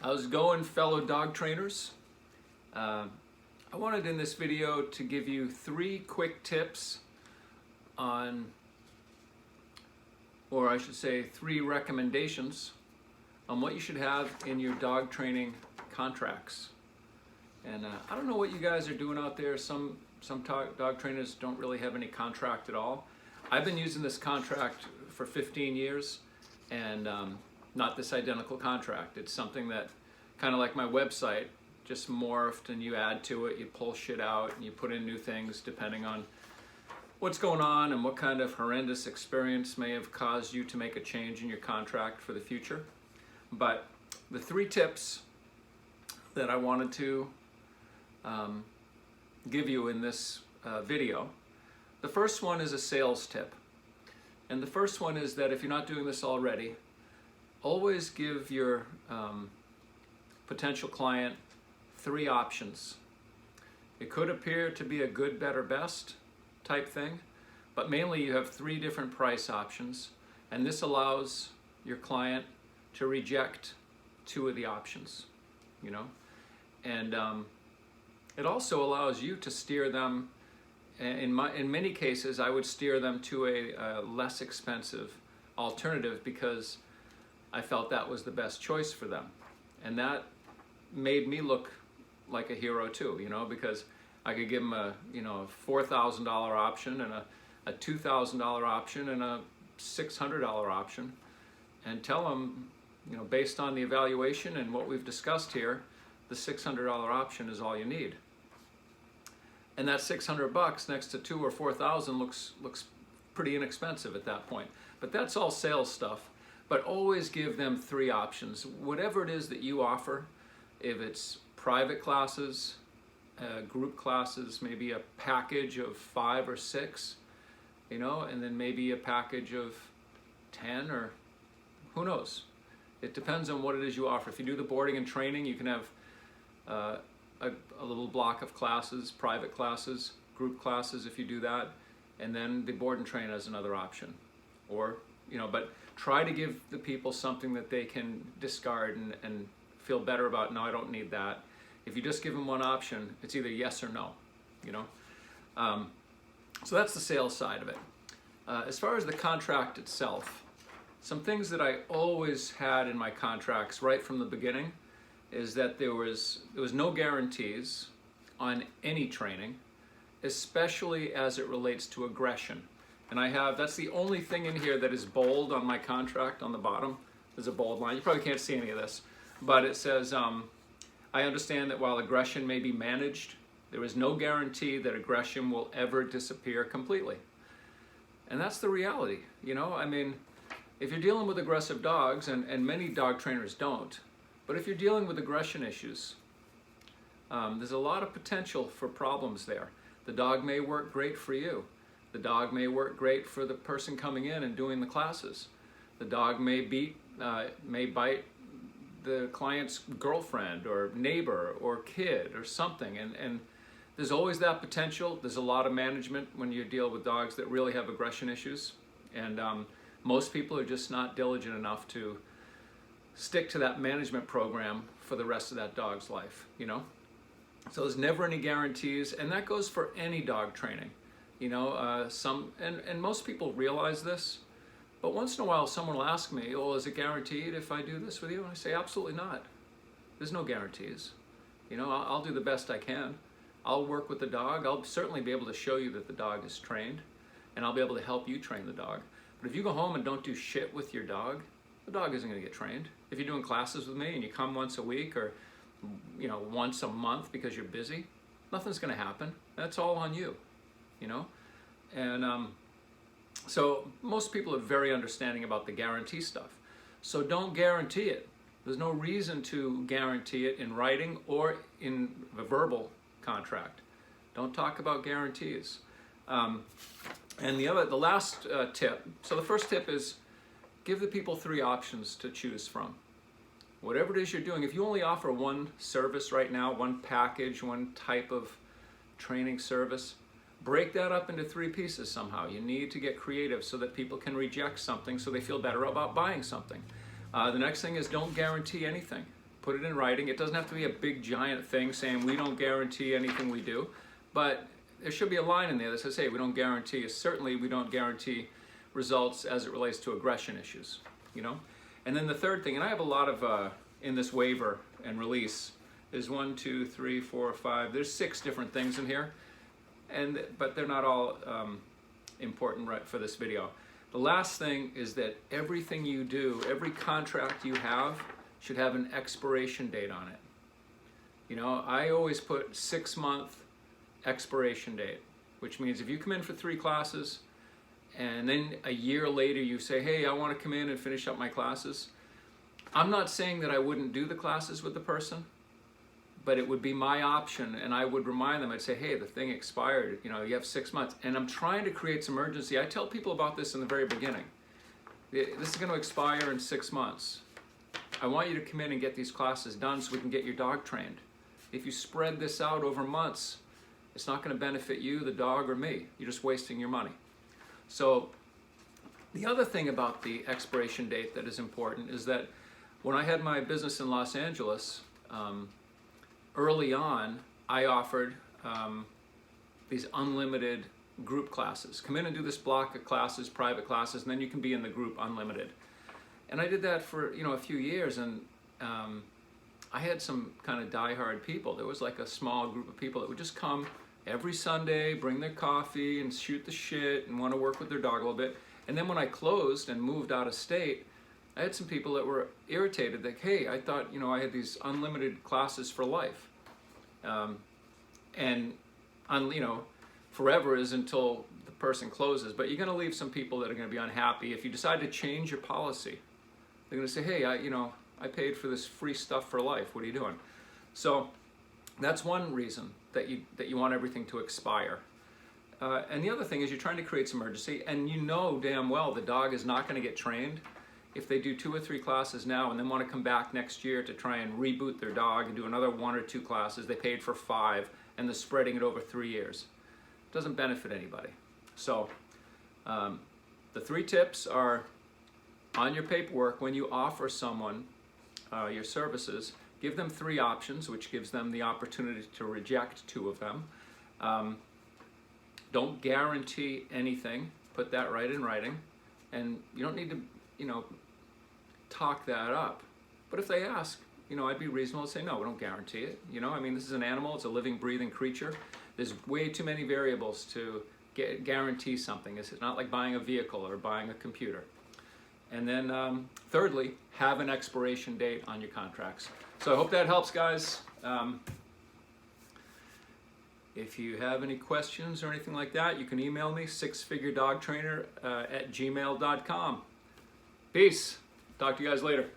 How's it going, fellow dog trainers? I wanted in this video to give you 3 quick tips on, or I should say 3 recommendations on what you should have in your dog training contracts. And I don't know what you guys are doing out there. Some dog trainers don't really have any contract at all. I've been using this contract for 15 years and not this identical contract. It's something that, kind of like my website, just morphed, and you add to it, you pull shit out, and you put in new things depending on what's going on and what kind of horrendous experience may have caused you to make a change in your contract for the future. But the 3 tips that I wanted to give you in this video, the first one is a sales tip. And the first one is that if you're not doing this already, always give your potential client 3 options. It could appear to be a good, better, best type thing, but mainly you have 3 different price options, and this allows your client to reject 2 of the options, you know? And it also allows you to steer them. In many cases, I would steer them to a less expensive alternative because I felt that was the best choice for them. And that made me look like a hero too, you know, because I could give them a $4,000 option and a $2,000 option and a $600 option, and tell them, you know, based on the evaluation and what we've discussed here, the $600 option is all you need. And that $600 next to $2,000 or $4,000 looks pretty inexpensive at that point. But that's all sales stuff. But always give them 3 options. Whatever it is that you offer, if it's private classes, group classes, maybe a package of 5 or 6, you know, and then maybe a package of 10, or who knows. It depends on what it is you offer. If you do the boarding and training, you can have a little block of classes, private classes, group classes if you do that, and then the board and train as another option. Or, you know, but try to give the people something that they can discard and feel better about. No, I don't need that. If you just give them one option, it's either yes or no, you know. So that's the sales side of it. As far as the contract itself, some things that I always had in my contracts right from the beginning is that there was no guarantees on any training, especially as it relates to aggression. And that's the only thing in here that is bold on my contract. On the bottom, there's a bold line. You probably can't see any of this, but it says, I understand that while aggression may be managed, there is no guarantee that aggression will ever disappear completely. And that's the reality, you know? I mean, if you're dealing with aggressive dogs, and many dog trainers don't, but if you're dealing with aggression issues, there's a lot of potential for problems there. The dog may work great for you. The dog may work great for the person coming in and doing the classes. The dog may bite the client's girlfriend or neighbor or kid or something. And there's always that potential. There's a lot of management when you deal with dogs that really have aggression issues. And most people are just not diligent enough to stick to that management program for the rest of that dog's life, you know? So there's never any guarantees, and that goes for any dog training. You know, and most people realize this, but once in a while someone will ask me, oh, is it guaranteed if I do this with you? And I say, absolutely not. There's no guarantees. You know, I'll do the best I can. I'll work with the dog. I'll certainly be able to show you that the dog is trained, and I'll be able to help you train the dog. But if you go home and don't do shit with your dog, the dog isn't going to get trained. If you're doing classes with me and you come once a week or, you know, once a month because you're busy, nothing's going to happen. That's all on you. You know, and so most people are very understanding about the guarantee stuff. So don't guarantee it. There's no reason to guarantee it in writing or in a verbal contract. Don't talk about guarantees. And the last tip. So the first tip is give the people 3 options to choose from. Whatever it is you're doing, if you only offer one service right now, one package, one type of training service, break that up into 3 pieces somehow. You need to get creative so that people can reject something so they feel better about buying something. The next thing is don't guarantee anything. put it in writing. It doesn't have to be a big giant thing saying we don't guarantee anything we do, but there should be a line in there that says, hey, we don't guarantee, certainly we don't guarantee results as it relates to aggression issues, you know? And then the third thing, and I have a lot of, in this waiver and release, there's 1, 2, 3, 4, 5, there's 6 different things in here, but they're not all important right for this video. The last thing is that everything you do, every contract you have, should have an expiration date on it. You know, I always put 6-month expiration date, which means if you come in for 3 classes and then a year later you say, hey, I want to come in and finish up my classes, I'm not saying that I wouldn't do the classes with the person, but it would be my option, and I would remind them. I'd say, hey, the thing expired, you know, you have 6 months, and I'm trying to create some urgency. I tell people about this in the very beginning. This is going to expire in 6 months. I want you to come in and get these classes done so we can get your dog trained. If you spread this out over months, it's not going to benefit you, the dog, or me. You're just wasting your money. So the other thing about the expiration date that is important is that when I had my business in Los Angeles, early on, I offered these unlimited group classes. Come in and do this block of classes, private classes, and then you can be in the group unlimited. And I did that for, you know, a few years, and I had some kind of diehard people. There was like a small group of people that would just come every Sunday, bring their coffee and shoot the shit and want to work with their dog a little bit. And then when I closed and moved out of state, I had some people that were irritated, like, hey, I thought, you know, I had these unlimited classes for life. You know, forever is until the person closes, but you're going to leave some people that are going to be unhappy. If you decide to change your policy, they're going to say, hey, I paid for this free stuff for life. What are you doing? So that's one reason that you want everything to expire. And the other thing is you're trying to create some urgency, and you know damn well the dog is not going to get trained if they do 2 or 3 classes now and then want to come back next year to try and reboot their dog and do another 1 or 2 classes. They paid for 5 and they're spreading it over 3 years. It doesn't benefit anybody. So the 3 tips are on your paperwork when you offer someone your services, give them 3 options, which gives them the opportunity to reject 2 of them. Don't guarantee anything. Put that right in writing. And you don't need to, you know, talk that up. But if they ask, you know, I'd be reasonable to say, no, we don't guarantee it. You know, I mean, this is an animal. It's a living, breathing creature. There's way too many variables to guarantee something. It's not like buying a vehicle or buying a computer. And then thirdly, have an expiration date on your contracts. So I hope that helps, guys. If you have any questions or anything like that, you can email me, sixfiguredogtrainer@gmail.com. Peace. Talk to you guys later.